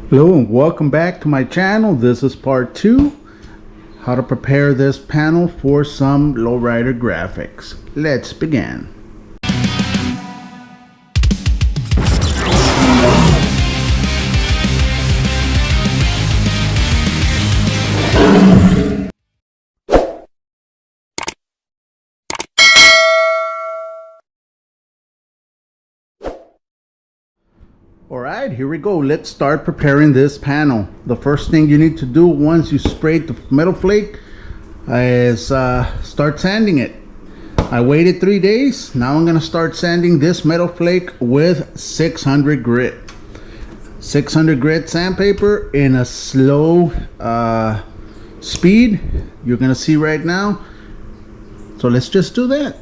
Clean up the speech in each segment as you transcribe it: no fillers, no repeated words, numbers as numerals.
Hello and welcome back to my channel. This is part 2, how to prepare this panel for some lowrider graphics. Let's begin. Alright, here we go. Let's start preparing this panel. The first thing you need to do once you sprayed the metal flake is start sanding it. I waited 3 days. Now I'm going to start sanding this metal flake with 600 grit. 600 grit sandpaper in a slow speed. You're going to see right now. So let's just do that.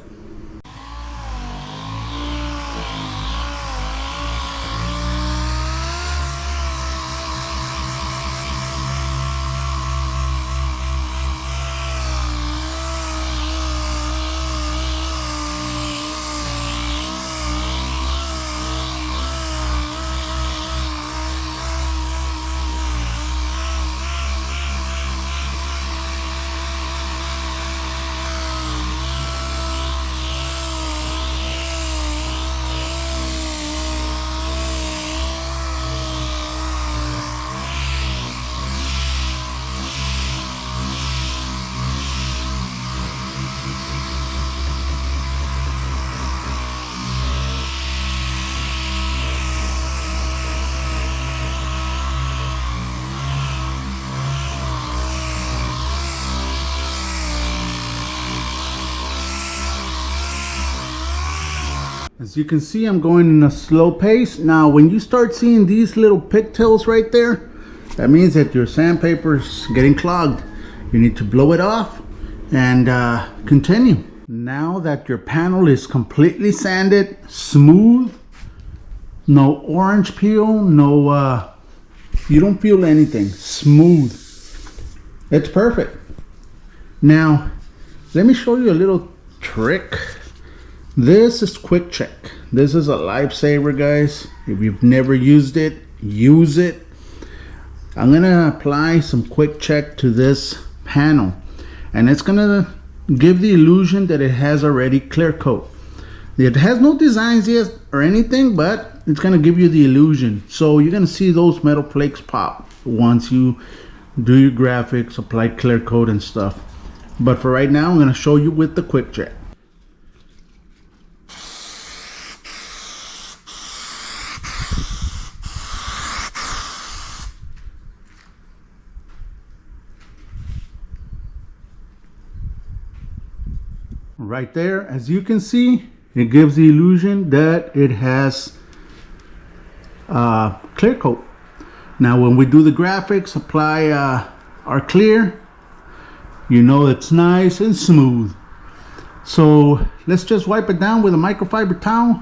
As you can see, I'm going in a slow pace. Now, when you start seeing these little pigtails right there, that means that your sandpaper is getting clogged. You need to blow it off and continue. Now that your panel is completely sanded, smooth, no orange peel, no, you don't feel anything, smooth. It's perfect. Now, let me show you a little trick. This is Quick Check. This is a lifesaver, guys. If you've never used it, use it. I'm gonna apply some Quick Check to this panel, and it's gonna give the illusion that it has already clear coat. It has no designs yet or anything, but it's gonna give you the illusion. So you're gonna see those metal flakes pop once you do your graphics, apply clear coat and stuff. But for right now, I'm gonna show you with the Quick Check. Right there, as you can see, it gives the illusion that it has clear coat. Now when we do the graphics, apply our clear, you know it's nice and smooth. So let's just wipe it down with a microfiber towel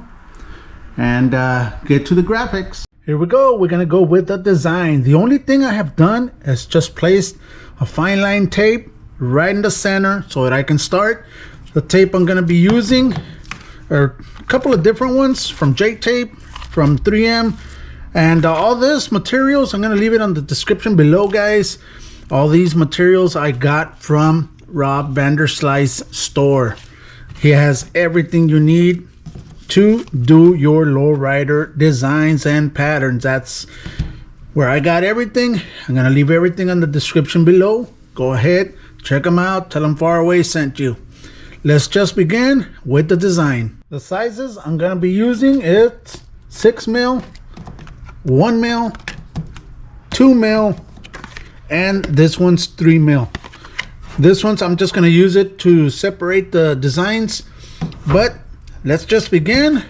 and get to the graphics. Here we go. We're gonna go with the design. The only thing I have done is just placed a fine line tape right in the center so that I can start. The tape I'm going to be using are a couple of different ones from J Tape, from 3M, and all this materials I'm going to leave it on the description below, guys. All these materials I got from Rob Vandersly's store. He has everything you need to do your lowrider designs and patterns. That's where I got everything. I'm going to leave everything on the description below. Go ahead, check them out, tell them Faraway sent you. Let's just begin with the design. The sizes I'm going to be using is 6 mil, 1 mil, 2 mil, and this one's 3 mil. This one's I'm just going to use it to separate the designs. But let's just begin.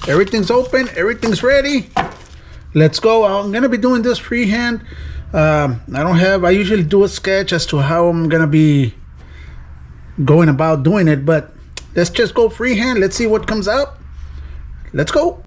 Everything's open, everything's ready. Let's go. I'm going to be doing this freehand. I usually do a sketch as to how I'm going to be going about doing it, but let's just go freehand. Let's see what comes out. Let's go.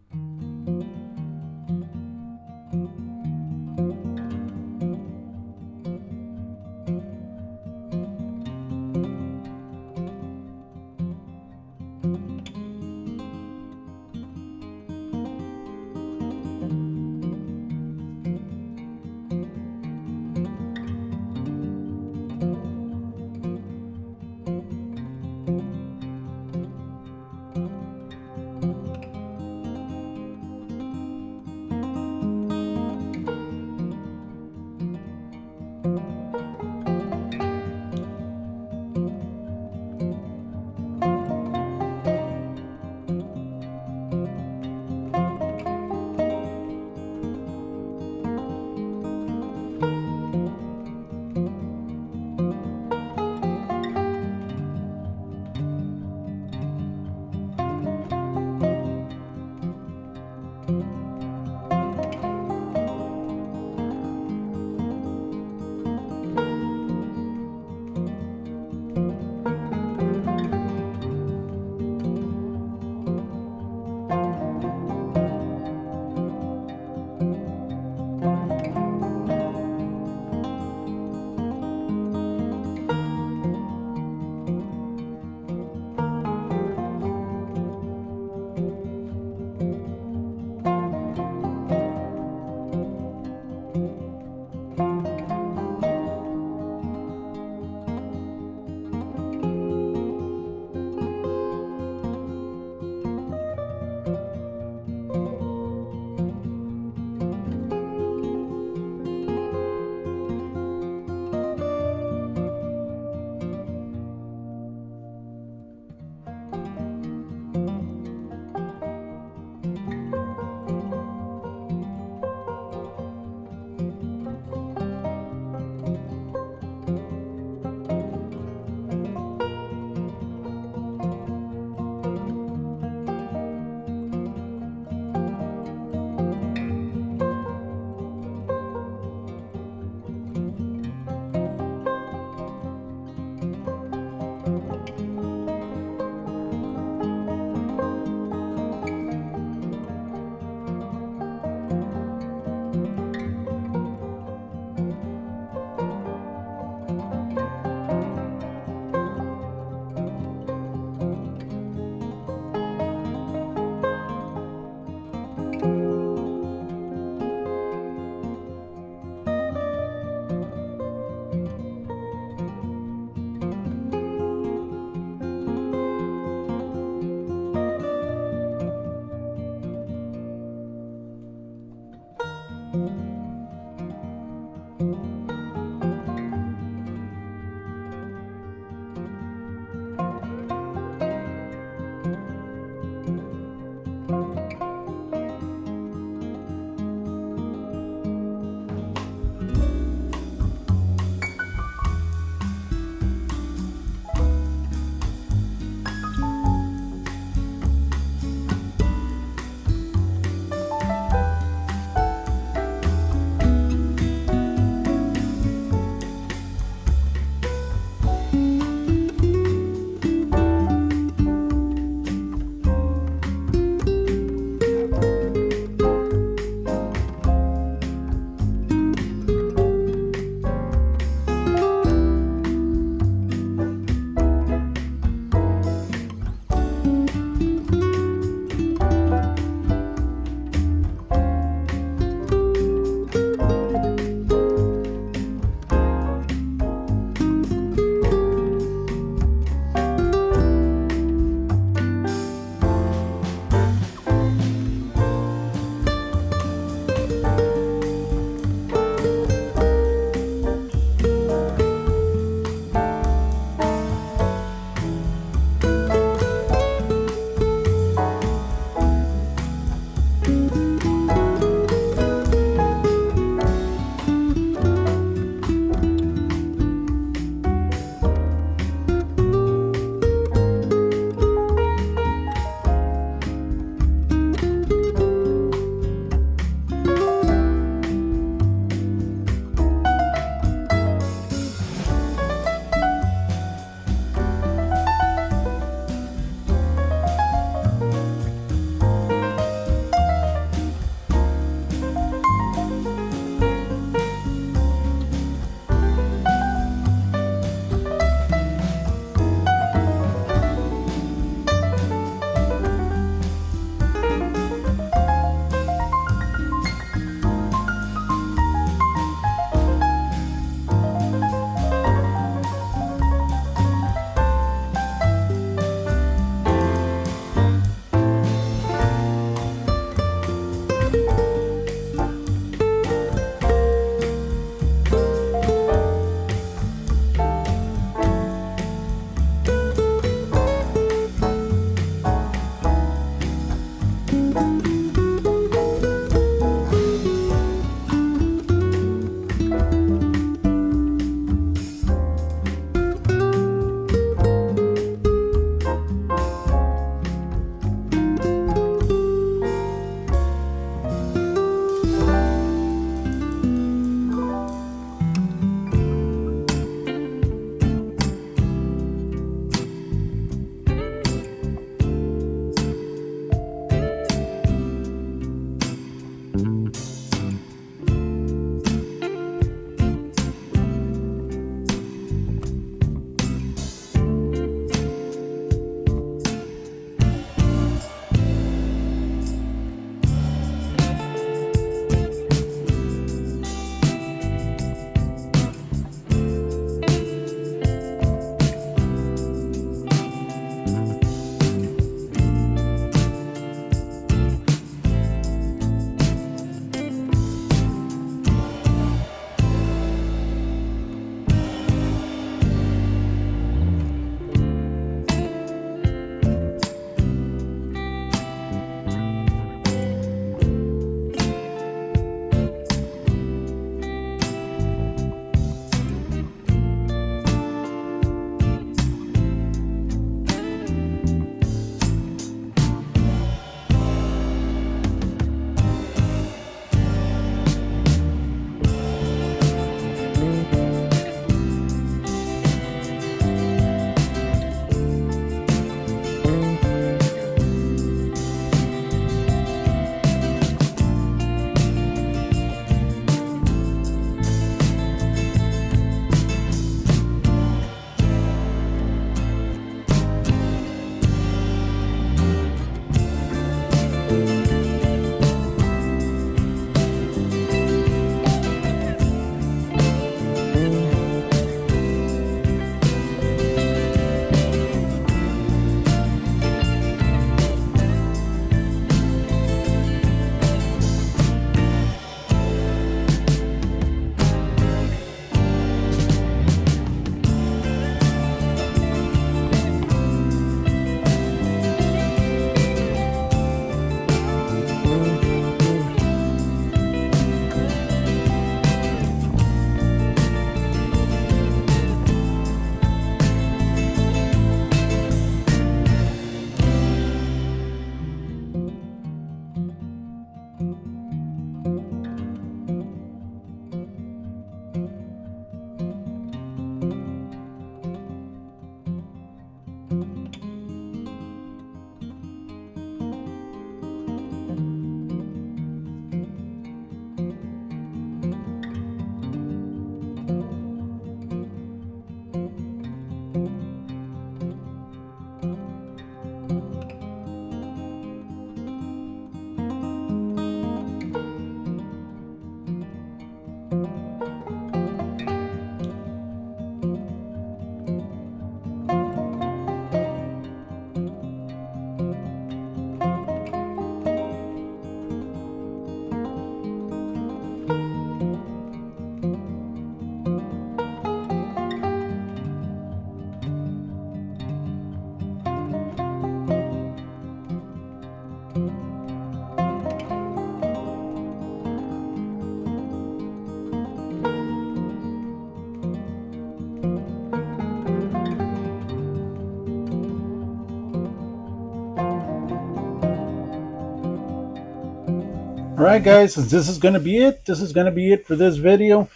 All right, guys, this is going to be it. This is going to be it for this video.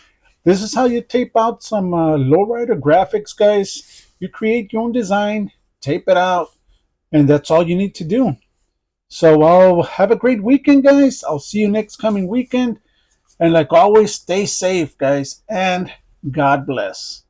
This is how you tape out some lowrider graphics, guys. You create your own design, tape it out, and that's all you need to do. So I'll have a great weekend, guys. I'll see you next coming weekend. And like always, stay safe, guys, and God bless.